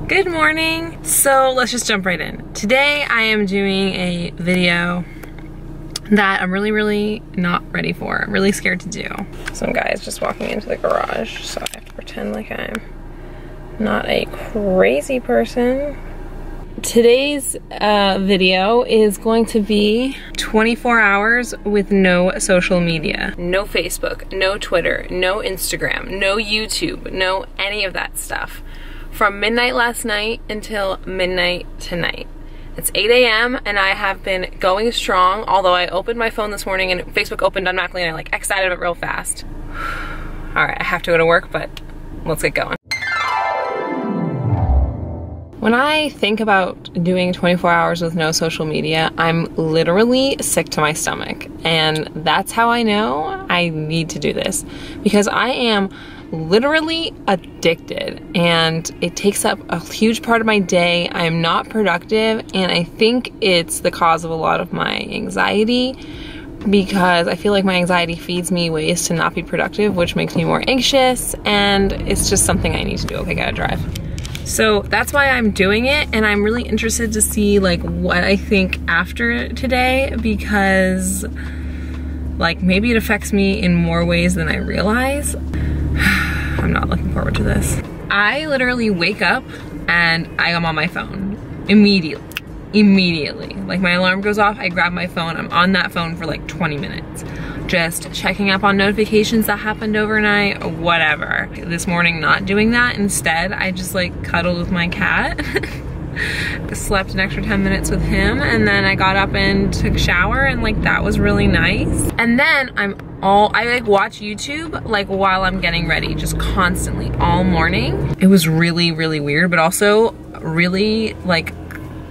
Good morning. So let's just jump right in. Today I am doing a video that I'm really not ready for. I'm really scared to do. Some guy's just walking into the garage, so I have to pretend like I'm not a crazy person. Today's video is going to be 24 hours with no social media. No Facebook, no Twitter, no Instagram, no YouTube, no any of that stuff. From midnight last night until midnight tonight. It's 8 a.m. and I have been going strong, although I opened my phone this morning and Facebook opened automatically and I like exited it real fast. All right, I have to go to work, but let's get going. When I think about doing 24 hours with no social media, I'm literally sick to my stomach. And that's how I know I need to do this. Because I am literally addicted and it takes up a huge part of my day. I am not productive and I think it's the cause of a lot of my anxiety because I feel like my anxiety feeds me ways to not be productive, which makes me more anxious, and it's just something I need to do. Okay, gotta drive. So that's why I'm doing it, and I'm really interested to see like what I think after today, because like maybe it affects me in more ways than I realize. I'm not looking forward to this. I literally wake up and I am on my phone immediately. Like my alarm goes off, I grab my phone, I'm on that phone for like 20 minutes. Just checking up on notifications that happened overnight, whatever. This morning not doing that. Instead, I just like cuddled with my cat. Slept an extra 10 minutes with him, and then I got up and took a shower, and like that was really nice. And then I like watch YouTube like while I'm getting ready, just constantly all morning. It was really weird, but also really like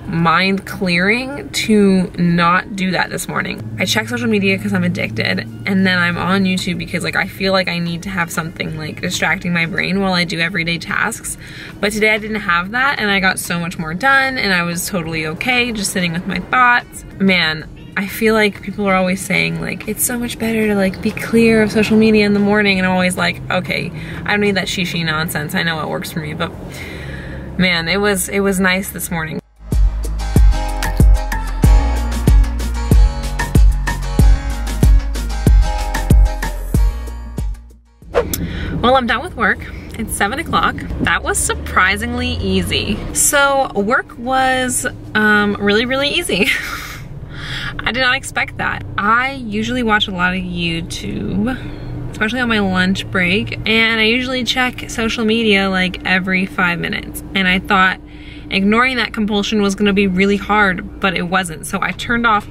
mind clearing to not do that this morning. I check social media because I'm addicted, and then I'm on YouTube because like I feel like I need to have something like distracting my brain while I do everyday tasks. But today I didn't have that, and I got so much more done, and I was totally okay just sitting with my thoughts. Man, I feel like people are always saying like it's so much better to like be clear of social media in the morning, and I'm always like, okay, I don't need that shishi nonsense. I know what works for me, but man, it was nice this morning. Well, I'm done with work. It's 7 o'clock. That was surprisingly easy. So work was really easy. I did not expect that. I usually watch a lot of YouTube, especially on my lunch break, and I usually check social media like every 5 minutes. And I thought ignoring that compulsion was gonna be really hard, but it wasn't. So I turned off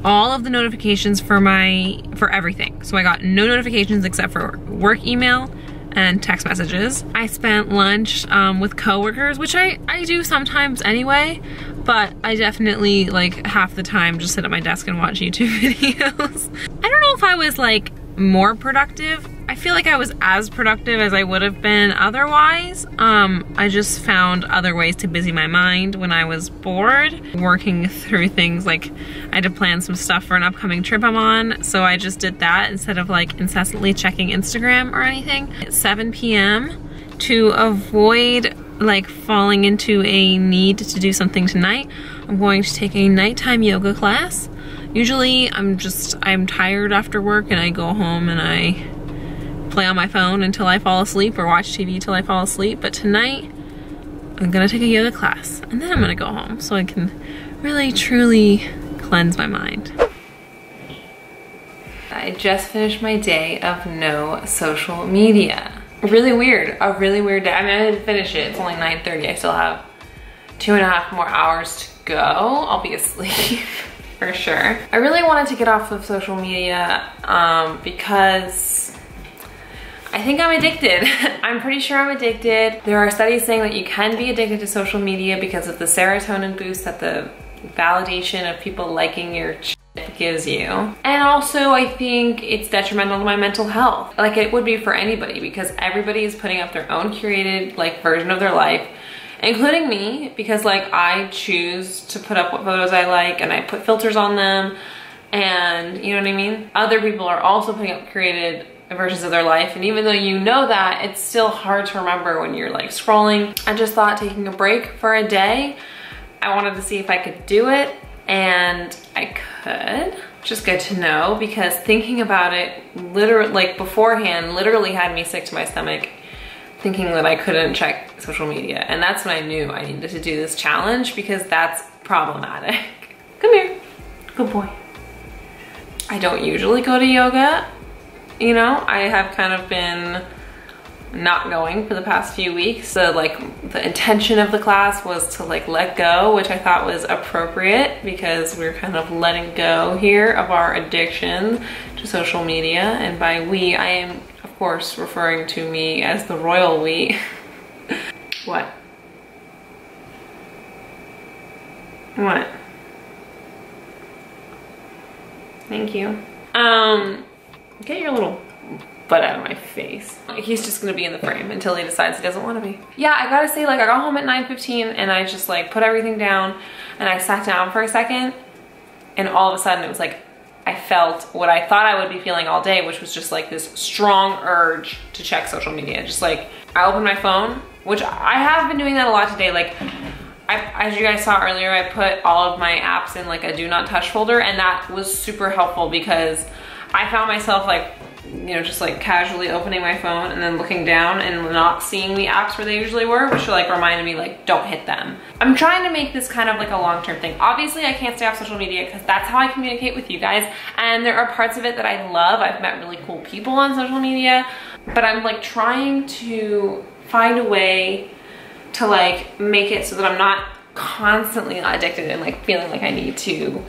all of the notifications for everything. So I got no notifications except for work email and text messages. I spent lunch with coworkers, which I do sometimes anyway, but I definitely like half the time just sit at my desk and watch YouTube videos. I don't know if I was like more productive. I feel like I was as productive as I would have been otherwise. I just found other ways to busy my mind when I was bored, working through things like I had to plan some stuff for an upcoming trip I'm on, so I just did that instead of like incessantly checking Instagram or anything. At 7 p.m. to avoid like falling into a need to do something tonight, I'm going to take a nighttime yoga class. Usually I'm tired after work and I go home and I play on my phone until I fall asleep or watch TV till I fall asleep. But tonight I'm gonna take a yoga class and then I'm gonna go home so I can really truly cleanse my mind. I just finished my day of no social media. Really weird, a really weird day. I mean, I didn't finish it, it's only 9:30. I still have 2.5 more hours to go. I'll be asleep. For sure. I really wanted to get off of social media because I think I'm addicted. I'm pretty sure I'm addicted. There are studies saying that you can be addicted to social media because of the serotonin boost that the validation of people liking your shit gives you. And also I think it's detrimental to my mental health. Like it would be for anybody, because everybody is putting up their own curated like version of their life, including me, because like I choose to put up what photos I like and I put filters on them, and you know what I mean? Other people are also putting up curated versions of their life. And even though you know that, it's still hard to remember when you're like scrolling. I just thought taking a break for a day, I wanted to see if I could do it, and I could, which is good to know, because thinking about it literally, like beforehand, literally had me sick to my stomach, thinking that I couldn't check social media. And that's when I knew I needed to do this challenge, because that's problematic. Come here, good boy. I don't usually go to yoga. You know, I have kind of been not going for the past few weeks. So like the intention of the class was to like let go, which I thought was appropriate, because we're kind of letting go here of our addiction to social media. And by we, I am of course referring to me as the royal we. What? What? Thank you. Get your little butt out of my face. He's just gonna be in the frame until he decides he doesn't want to be. Yeah, I gotta say, like, I got home at 9:15 and I just like put everything down and I sat down for a second, and all of a sudden it was like I felt what I thought I would be feeling all day, which was just like this strong urge to check social media. Just like I opened my phone, which I have been doing that a lot today. Like as you guys saw earlier, I put all of my apps in like a do not touch folder, and that was super helpful because I found myself like, you know, just like casually opening my phone and then looking down and not seeing the apps where they usually were, which like reminded me like, don't hit them. I'm trying to make this kind of like a long-term thing. Obviously I can't stay off social media because that's how I communicate with you guys, and there are parts of it that I love. I've met really cool people on social media, but I'm like trying to find a way to like make it so that I'm not constantly addicted and like feeling like I need to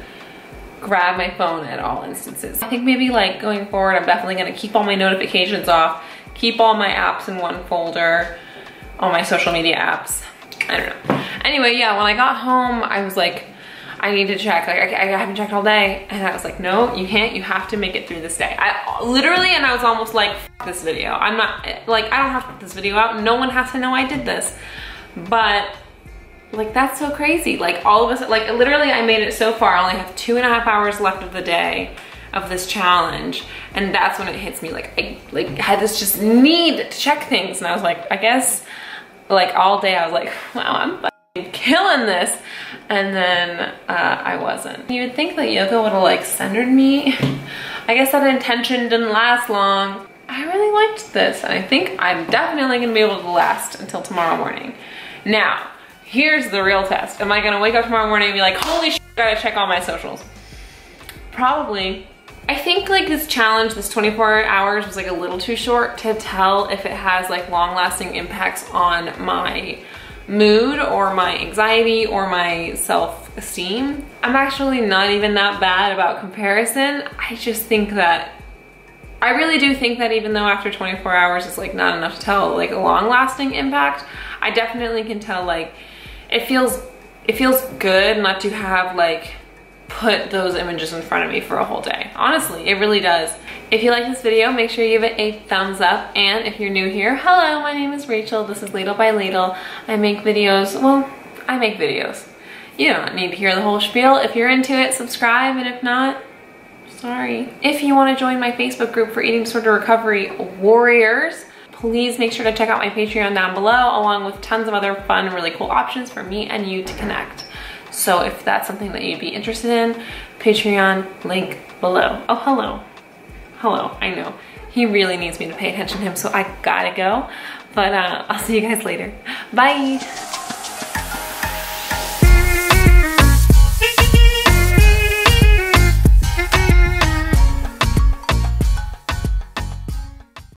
grab my phone at all instances. I think maybe like going forward, I'm definitely gonna keep all my notifications off, keep all my apps in one folder, all my social media apps. I don't know. Anyway, yeah, when I got home, I was like, I need to check. Like I haven't checked all day. And I was like, no, you can't. You have to make it through this day. I literally, and I was almost like, F this video. I'm not, like, I don't have to put this video out. No one has to know I did this. But like, that's so crazy. Like all of us, like literally I made it so far. I only have 2.5 hours left of the day of this challenge. And that's when it hits me. Like I had this just need to check things. And I was like, I guess like all day I was like, wow, I'm fucking killing this. And then I wasn't. You would think that yoga would have like centered me. I guess that intention didn't last long. I really liked this. And I think I'm definitely gonna be able to last until tomorrow morning. Now, here's the real test. Am I gonna wake up tomorrow morning and be like, holy shit, I gotta check all my socials? Probably. I think like this challenge, this 24 hours was like a little too short to tell if it has like long lasting impacts on my mood or my anxiety or my self-esteem. I'm actually not even that bad about comparison. I just think that, I really do think that even though after 24 hours it's like not enough to tell like a long lasting impact, I definitely can tell like, it feels good not to have like put those images in front of me for a whole day. Honestly, it really does. If you like this video, make sure you give it a thumbs up. And if you're new here, hello, my name is Rachel. This is Ladle by Ladle. I make videos, well, I make videos. You don't need to hear the whole spiel. If you're into it, subscribe, and if not, sorry. If you want to join my Facebook group for eating disorder recovery warriors, please make sure to check out my Patreon down below, along with tons of other fun, really cool options for me and you to connect. So if that's something that you'd be interested in, Patreon link below. Oh, hello. Hello, I know. He really needs me to pay attention to him, so I gotta go. But I'll see you guys later. Bye.